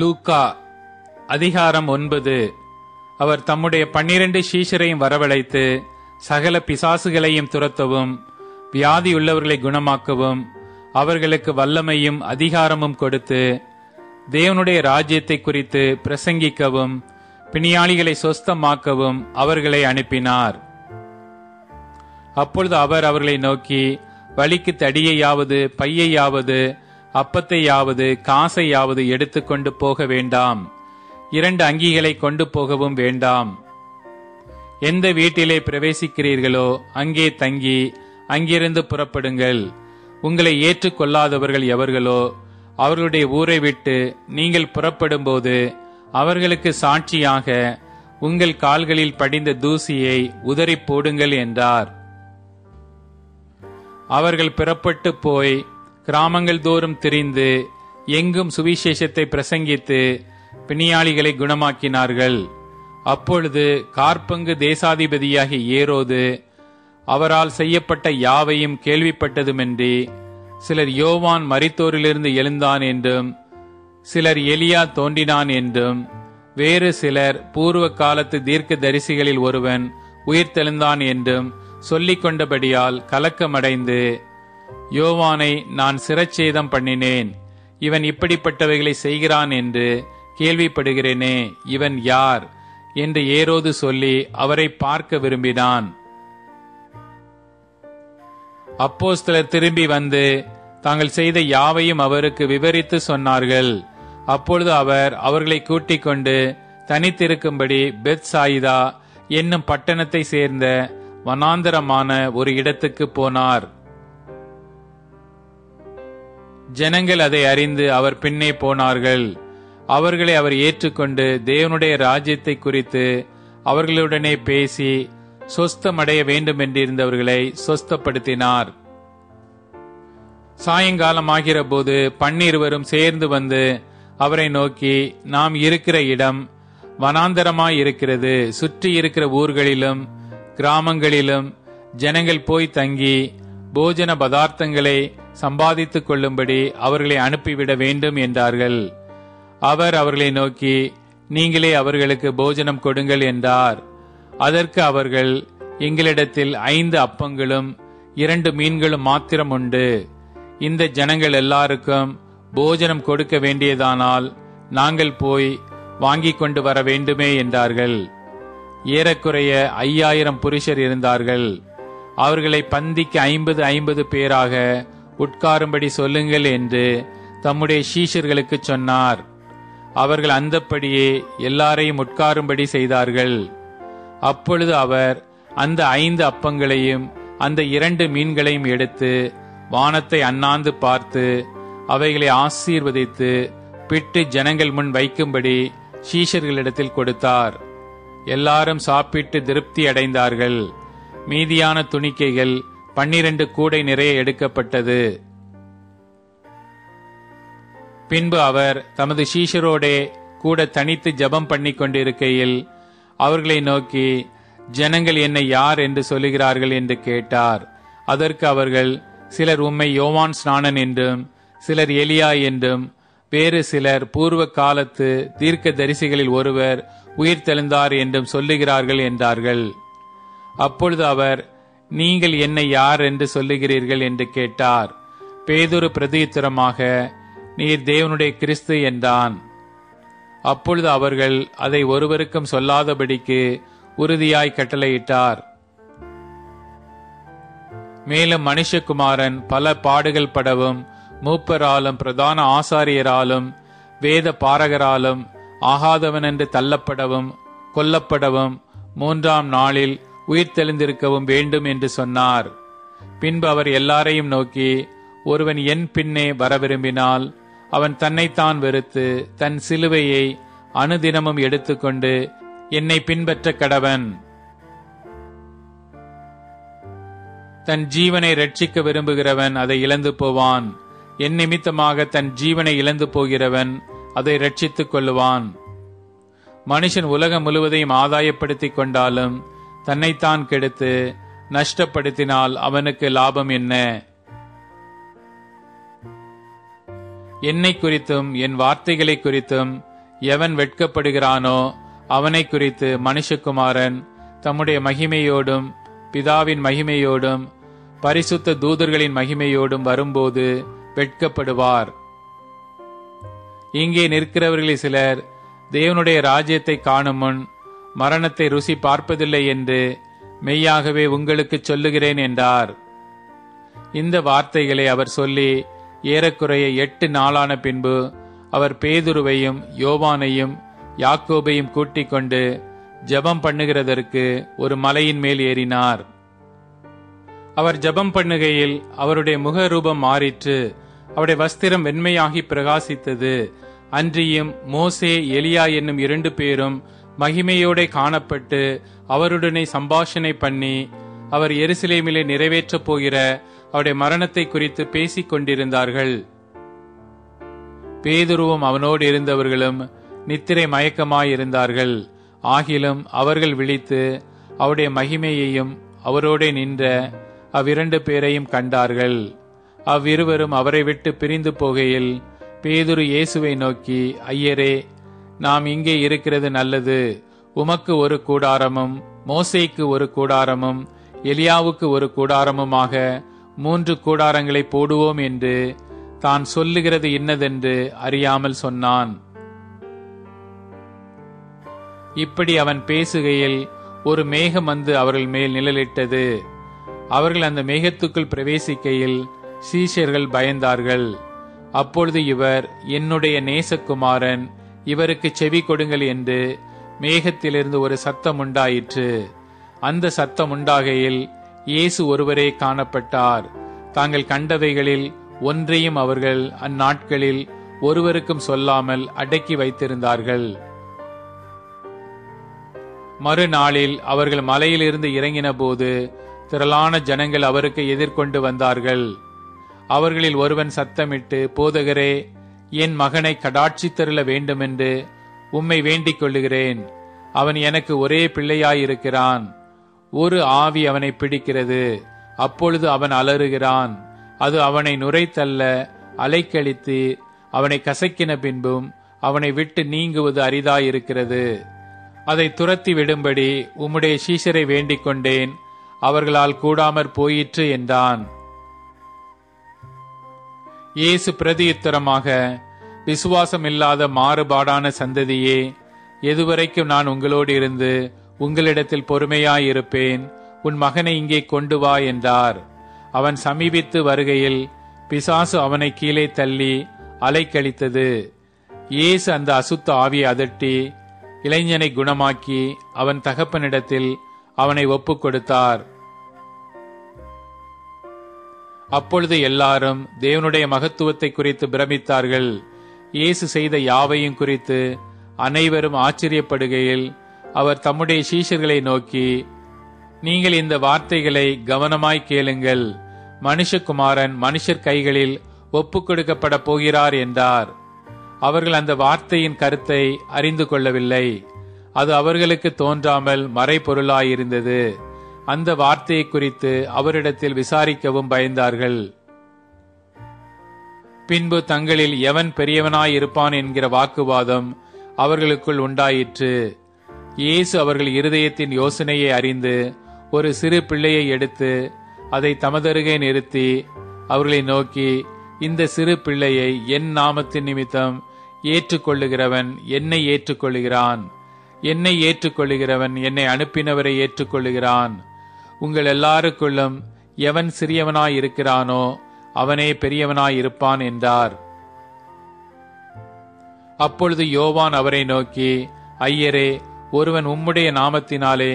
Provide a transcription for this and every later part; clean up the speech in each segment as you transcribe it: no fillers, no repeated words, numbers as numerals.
லூக்கா அதிகாரம் 9. அவர் தம்முடைய 12 சீஷரையும் வரவழைத்து சகல பிசாசுகளையும் துரத்தவும் வியாதியுள்ளவர்களை குணமாக்கவும் அவர்களுக்கு வல்லமையும் அதிகாரமும் கொடுத்து தேவனுடைய ராஜ்யத்தை குறித்து பிரசங்கிக்கவும் பிணியாளிகளை சொஸ்தமாக்கவும் அவர்களை அனுப்பினார். அப்பொழுது அவர் அவர்களை நோக்கி, வழிக்கு தடியையாவது பையையாவது அப்பத்தையாவது காசையாவது எடுத்துக்கொண்டு போக வேண்டாம். 2 அங்கிகளை கொண்டு போகவும் வேண்டாம். எந்த வீட்டிலே பிரவேசிக்கிறீர்களோ அங்கே தங்கி அங்கிருந்து புறப்படுங்கள். உங்களை ஏற்றுக்கொள்ளாதவர்கள் எவர்களோ அவர்களுடைய ஊரை விட்டு நீங்கள் புறப்படும்போது அவர்களுக்கு சாட்சியாக உங்கள் கால்களில் படிந்த தூசியை உதறி போடுங்கள் என்றார். அவர்கள் புறப்பட்டு போய் கிராமங்கள் தோறும் திரிந்து எங்கும் சுவிசேஷத்தை பிரசங்கித்து பிணியாளிகளை குணமாக்கினார்கள். அப்பொழுது காற்பங்கு தேசாதிபதியாகிய ஏரோது அவரால் செய்யப்பட்ட யாவையும் கேள்விப்பட்டதுமின்றி சிலர் யோவான் மரித்தோரிலிருந்து எழுந்தான் என்றும் சிலர் எலியா தோன்றினான் என்றும் வேறு சிலர் பூர்வ காலத்து தீர்க்க தரிசிகளில் ஒருவன் உயிர்த்தெழுந்தான் என்றும் சொல்லிக் கொண்டபடியால் கலக்கமடைந்து, யோவானை நான் சிரச்சேதம் பண்ணினேன், இவன் இப்படிப்பட்டவைகளை செய்கிறான் என்று கேள்விப்படுகிறேனே, இவன் யார் என்று ஏரோது சொல்லி அவரை பார்க்க விரும்பினான். அப்போஸ்தலர் திரும்பி வந்து தாங்கள் செய்த யாவையும் அவருக்கு விவரித்து சொன்னார்கள். அப்பொழுது அவர் அவர்களை கூட்டிக் கொண்டு தனித்திருக்கும்படி பெத்சாயிதா என்னும் பட்டணத்தை சேர்ந்த வனாந்தரமான ஒரு இடத்துக்கு போனார். ஜனங்கள் அதை அறிந்து அவர் பின்னே போனார்கள். அவர்களை அவர் ஏற்றுக்கொண்டு தேவனுடைய ராஜ்யத்தை குறித்து அவர்களுடனே பேசி சொஸ்தமடைய வேண்டும் என்றிருந்தவர்களை சொஸ்தப்படுத்தினார். சாயங்காலமாகிற போது 12 சேர்ந்து வந்து அவரை நோக்கி, நாம் இருக்கிற இடம் வனாந்தரமாயிருக்கிறது. சுற்றி இருக்கிற ஊர்களிலும் கிராமங்களிலும் ஜனங்கள் போய் தங்கி போஜன பதார்த்தங்களை சம்பாதித்துக் கொள்ளும்படி அவர்களை அனுப்பிவிட வேண்டும் என்றார்கள். அவர் அவர்களை நோக்கி, நீங்களே அவர்களுக்கு போஜனம் கொடுங்கள் என்றார். அதற்கு அவர்கள், எங்களிடத்தில் 5 அப்பங்களும் 2 மீன்களும் மாத்திரம் உண்டு. இந்த ஜனங்கள் எல்லாருக்கும் போஜனம் கொடுக்க வேண்டியதானால் நாங்கள் போய் வாங்கிக் கொண்டு வர வேண்டுமே என்றார்கள். ஏறக்குறைய 5000 புருஷர் இருந்தார்கள். அவர்களை பந்திக்கு 50 பேராக உட்காரும்படி சொல்லுங்கள் என்று தம்முடைய சீஷர்களுக்கு சொன்னார். அவர்கள் அந்தப்படியே எல்லாரையும் உட்காரும்படி செய்தார்கள். அப்பொழுது அவர் அந்த 5 அப்பங்களையும் அந்த 2 மீன்களையும் எடுத்து வானத்தை அண்ணாந்து பார்த்து அவைகளை ஆசீர்வதித்து பிட்டு ஜனங்கள் முன் வைக்கும்படி சீஷர்களிடத்தில் கொடுத்தார். எல்லாரும் சாப்பிட்டு திருப்தி அடைந்தார்கள். மீதியான துணிக்கைகள் 12 கூடை நிறைய எடுக்கப்பட்டது. பின்பு அவர் தமது சீஷரோடே கூட தனித்து ஜெபம் பண்ணி கொண்டிருக்கையில் அவர்களை நோக்கி, ஜனங்கள் என்னை யார் என்று சொல்லுகிறார்கள் என்று கேட்டார். அதற்கு அவர்கள், சிலர் உம்மை யோவான் ஸ்நானன் என்றும் சிலர் எலியா என்றும் வேறு சிலர் பூர்வ காலத்து தீர்க்க தரிசிகளில் ஒருவர் உயிர்த்தெழுந்தார் என்றும் சொல்லுகிறார்கள் என்றார்கள். அப்பொழுது அவர், நீங்கள் என்னை யார் என்று சொல்லுகிறீர்கள் என்று கேட்டார். பேதுரு பிரதியுத்தரமாக, நீர் தேவனுடைய கிறிஸ்து என்றான். அப்பொழுது அவர்கள் அதை ஒருவருக்கும் சொல்லாதபடிக்கு உறுதியாய் கட்டளையிட்டார். மேலும் மனுஷகுமாரன் பல பாடுகள் படவும் மூப்பராலும் பிரதான ஆசாரியராலும் வேத பாரகராலும் ஆகாதவன் என்று தள்ளப்படவும் கொல்லப்படவும் 3ஆம் நாளில் உயிர்த்தெழுந்திருக்கவும் வேண்டும் என்று சொன்னார். பின்பு அவர் எல்லாரையும் நோக்கி, ஒருவன் என் பின்னே வர விரும்பினால் அவன் தன்னைத்தான் வெறுத்து தன் சிலுவையை அனுதினமும் எடுத்துக்கொண்டு என்னை பின்பற்ற கடவன். தன் ஜீவனை ரட்சிக்க விரும்புகிறவன் அதை இழந்து போவான். என் நிமித்தமாக தன் ஜீவனை இழந்து போகிறவன் அதை ரட்சித்துக் கொள்ளுவான். மனுஷன் உலகம் முழுவதையும் ஆதாயப்படுத்திக் கொண்டாலும் தன்னைத்தான் கெடுத்து நஷ்டப்படுத்தினால் அவனுக்கு லாபம் என்ன? என்னை குறித்தும் என் வார்த்தைகளை குறித்தும் எவன் வெட்கப்படுகிறானோ அவனை குறித்து மனுஷகுமாரன் தம்முடைய மகிமையோடும் பிதாவின் மகிமையோடும் பரிசுத்த தூதர்களின் மகிமையோடும் வரும்போது வெட்கப்படுவார். இங்கே நிற்கிறவர்களில் சிலர் தேவனுடைய ராஜ்யத்தை காணும் முன் மரணத்தை ருசி பார்ப்பதில்லை என்று மெய்யாகவே உங்களுக்கு சொல்லுகிறேன் என்றார். இந்த வார்த்தைகளை அவர் சொல்லி ஏறக்குறைய 8 நாளான பின்பு அவர் பேதுருவையும் யோவானையும் யாக்கோபையும் கூட்டிக் கொண்டு ஜெபம் பண்ணுகிறதற்கு ஒரு மலையின் மேல் ஏறினார். அவர் ஜெபம் பண்ணுகையில் அவருடைய முகரூபம் மாறிற்று. அவருடைய வஸ்திரம் வெண்மையாகி பிரகாசித்தது. அன்றியும் மோசே எலியா என்னும் 2 பேரும் மகிமையோட காணப்பட்டு அவருடனே சம்பாஷணை பண்ணி அவர் எருசலேமிலே நிறைவேற்றப் போகிற அவருடைய மரணத்தை குறித்து பேசிக் கொண்டிருந்தார்கள். பேதுருவும் அவனோடு இருந்தவர்களும் நித்திரை மயக்கமாயிருந்தார்கள். ஆகிலும் அவர்கள் விழித்து அவருடைய மகிமையையும் அவரோடே நின்ற அவ்விரண்டு பேரையும் கண்டார்கள். அவ்விருவரும் அவரை விட்டு பிரிந்து போகையில் பேதுரு இயேசுவை நோக்கி, ஐயரே, நாம் இங்கே இருக்கிறது நல்லது. உமக்கு ஒரு கூடாரமும் மோசேக்கு ஒரு கூடாரமும் எலியாவுக்கு ஒரு கூடாரமுமாக 3 கூடாரங்களை போடுவோம் என்று தான் சொல்லுகிறது இன்னதென்று அறியாமல் சொன்னான். இப்படி அவன் பேசுகையில் ஒரு மேகம் வந்து அவர்கள் மேல் நிழலிட்டது. அவர்கள் அந்த மேகத்துக்குள் பிரவேசிக்கையில் சீஷர்கள் பயந்தார்கள். அப்பொழுது இவர் என்னுடைய நேசகுமாரன், இவருக்கு செவி கொடுங்கள் என்று மேகத்திலிருந்து ஒரு சத்தம் உண்டாயிற்று. அந்த சத்தம் உண்டாகையில் இயேசு ஒருவரே காணப்பட்டார். தாங்கள் கண்டவைகளில் ஒன்றையும் அவர்கள் அந்நாட்களில் ஒருவருக்கும் சொல்லாமல் அடக்கி வைத்திருந்தார்கள். மறுநாளில் அவர்கள் மலையிலிருந்து இறங்கின போது திரளான ஜனங்கள் அவருக்கு எதிர்கொண்டு வந்தார்கள். அவர்களில் ஒருவன் சத்தமிட்டு, போதகரே, என் மகனை கடாட்சித்தருள வேண்டுமென்று உம்மை வேண்டிக் கொள்ளுகிறேன். அவன் எனக்கு ஒரே பிள்ளையாயிருக்கிறான். ஒரு ஆவி அவனை பிடிக்கிறது. அப்பொழுது அவன் அலறுகிறான். அது அவனை நுரைத்தள்ள அலைக்கழித்து அவனை கசக்கின பின்பும் அவனை விட்டு நீங்குவது அரிதாயிருக்கிறது. அதை துரத்தி விடும்படி உம்முடைய சீஷரை வேண்டிக் கொண்டேன், அவர்களால் கூடாமற் போயிற்று என்றான். இயேசு பிரதியுத்தரமாக, விசுவாசம் இல்லாத மாறுபாடான சந்ததியே, எதுவரைக்கும் நான் உங்களோடு இருந்து உங்களிடத்தில் பொறுமையாயிருப்பேன்? உன் மகனை இங்கே கொண்டு வா என்றார். அவன் சமீபித்து வருகையில் பிசாசு அவனை கீழே தள்ளி அலைக்கழித்தது. இயேசு அந்த அசுத்த ஆவியை அதட்டி இளைஞனை குணமாக்கி அவன் தகப்பனிடத்தில் அவனை ஒப்புக் கொடுத்தார். அப்பொழுது எல்லாரும் தேவனுடைய மகத்துவத்தை குறித்து பிரமித்தார்கள். இயேசு செய்த யாவையும் குறித்து அனைவரும் ஆச்சரியப்படுகையில் அவர் தம்முடைய சீஷர்களை நோக்கி, நீங்கள் இந்த வார்த்தைகளை கவனமாய் கேளுங்கள். மனுஷகுமாரன் மனுஷர் கைகளில் ஒப்புக் கொடுக்கப்பட போகிறார் என்றார். அவர்கள் அந்த வார்த்தையின் கருத்தை அறிந்து கொள்ளவில்லை. அது அவர்களுக்கு தோன்றாமல் மறைபொருளாயிருந்தது. அந்த வார்த்தையை குறித்து அவரிடத்தில் விசாரிக்கவும் பயந்தார்கள். பின்பு தங்களில் எவன் பெரியவனாயிருப்பான் என்கிற வாக்குவாதம் அவர்களுக்குள் உண்டாயிற்று. இயேசு அவர்கள் இருதயத்தின் யோசனையை அறிந்து ஒரு சிறு பிள்ளையை எடுத்து அதை தமதருகே நிறுத்தி அவர்களை நோக்கி, இந்த சிறு பிள்ளையை என் நாமத்தின் நிமித்தம் ஏற்றுக்கொள்ளுகிறவன் என்னை ஏற்றுக்கொள்ளுகிறான், என்னை ஏற்றுக்கொள்ளுகிறவன் என்னை அனுப்பினவரை ஏற்றுக்கொள்ளுகிறான். உங்கள் எல்லாருக்குள்ளும் எவன் சிறியவனாயிருக்கிறானோ அவனே பெரியவனாயிருப்பான் என்றார். அப்பொழுது யோவான் அவரை நோக்கி, ஐயரே, ஒருவன் உம்முடைய நாமத்தினாலே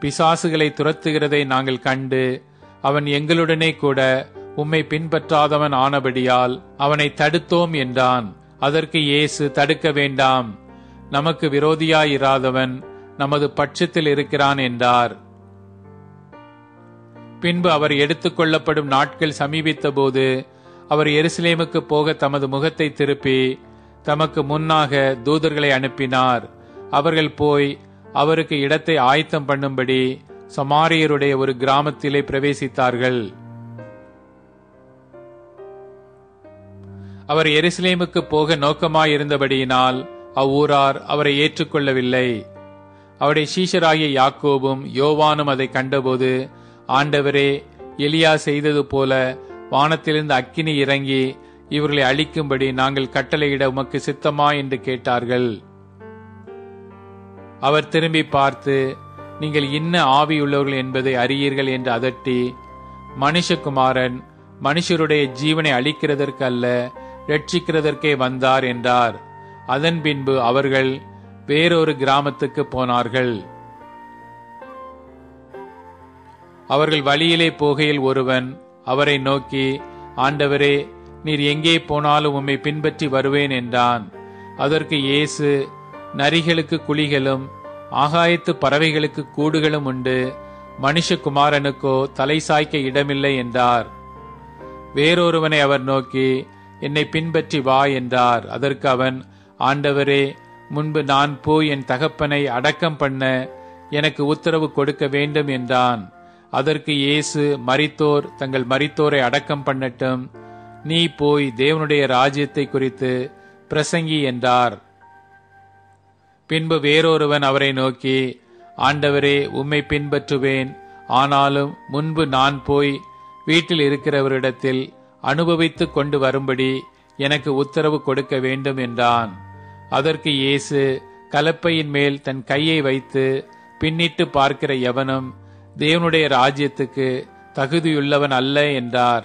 பிசாசுகளை துரத்துகிறதை நாங்கள் கண்டு அவன் எங்களுடனே கூட உம்மை பின்பற்றாதவன் ஆனபடியால் அவனை தடுத்தோம் என்றான். அதற்கு இயேசு, தடுக்க வேண்டாம், நமக்கு விரோதியாயிராதவன் நமது பட்சத்தில் இருக்கிறான் என்றார். பின்பு அவர் எடுத்துக்கொள்ளப்படும் நாட்கள் சமீபித்த போது அவர் எருசலேமுக்கு போக தமது முகத்தை திருப்பி தமக்கு முன்னாக தூதர்களை அனுப்பினார். அவர்கள் போய் அவருக்கு இடத்தை ஆயத்தம் பண்ணும்படி சமாரியருடைய ஒரு கிராமத்திலே பிரவேசித்தார்கள். அவர் எருசலேமுக்கு போக நோக்கமாயிருந்தபடியினால் அவ்வூரார் அவரை ஏற்றுக்கொள்ளவில்லை. அவருடைய சீஷராகிய யாக்கோபும் யோவானும் அதை கண்டபோது, ஆண்டவரே, எலியா செய்தது போல வானத்திலிருந்து அக்கினி இறங்கி இவர்களை அழிக்கும்படி நாங்கள் கட்டளையிட உமக்கு சித்தமா என்று கேட்டார்கள். அவர் திரும்பி பார்த்து, நீங்கள் இன்ன ஆவியுள்ளவர்கள் என்பதை அறியீர்கள் என்று அதட்டி, மனுஷகுமாரன் மனுஷருடைய ஜீவனை அழிக்கிறதற்கு அல்ல, ரட்சிக்கிறதற்கே வந்தார் என்றார். அதன் பின்பு அவர்கள் வேறொரு கிராமத்துக்கு போனார்கள். அவர்கள் வழியிலே போகையில் ஒருவன் அவரை நோக்கி, ஆண்டவரே, நீர் எங்கே போனாலும் உம்மை பின்பற்றி வருவேன் என்றான். அதற்கு இயேசு, நரிகளுக்கு குழிகளும் ஆகாயத்து பறவைகளுக்கு கூடுகளும் உண்டு, மனுஷகுமாரனுக்கோ தலை சாய்க்க இடமில்லை என்றார். வேறொருவனை அவர் நோக்கி, என்னை பின்பற்றி வா என்றார். அதற்கு அவன், ஆண்டவரே, முன்பு நான் போய் என் தகப்பனை அடக்கம் பண்ண எனக்கு உத்தரவு கொடுக்க வேண்டும் என்றான். அதற்கு இயேசு, மரித்தோர் தங்கள் மரித்தோரை அடக்கம் பண்ணட்டும், நீ போய் தேவனுடைய ராஜ்யத்தை குறித்து பிரசங்கி என்றார். பின்பு வேறொருவன் அவரை நோக்கி, ஆண்டவரே, உம்மை பின்பற்றுவேன், ஆனாலும் முன்பு நான் போய் வீட்டில் இருக்கிறவரிடத்தில் அனுபவித்து கொண்டு வரும்படி எனக்கு உத்தரவு கொடுக்க வேண்டும் என்றான். அதற்கு இயேசு, கலப்பையின் மேல் தன் கையை வைத்து பின்னிட்டு பார்க்கிற எவனும் தேவனுடைய ராஜ்யத்துக்கு தகுதியுள்ளவன் அல்ல என்றார்.